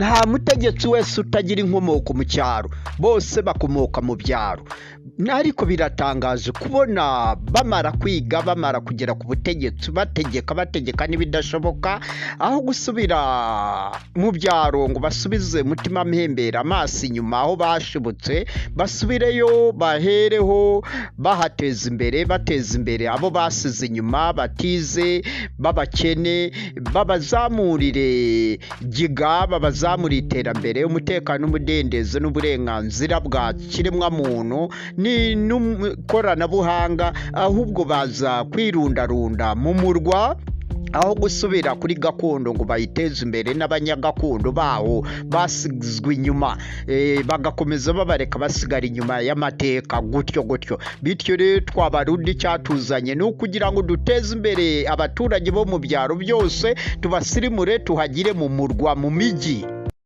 nta mutegetsi wese utagira inkomoko mu cyaro, bose bakomoka mu byaro. Ariko biratangaje kubona bamara kwiga, bamara kugera ku butegetsi, bategeka n'ibidashoboka, aho gusubira mu byaro ngo basubize mutima mpembera amaso inyuma aho bashibutse, basubireyo bahereho bahateza imbere, bateza imbere abo basize inyuma batize, babakene, babazamurire giga, babazamurire iterambere, umutekano, umudendezo n'uburenganzira bwa kiremwa muntu n'koranabuhanga, ahubwo baza kwirundarunda mu murwa aho gusubira kuri gakondo ngo bayiteze imbere n'abanyagakondo baho basigizwe inyuma, bagakomeza babareka basigara inyuma y'amateka gutyo. Bityo rero twabarundi cyatuzanye no kugira ngo duteze imbere abaturage bo mu byaro byose, tubasirimure tuhagire mu murwa, mu migi.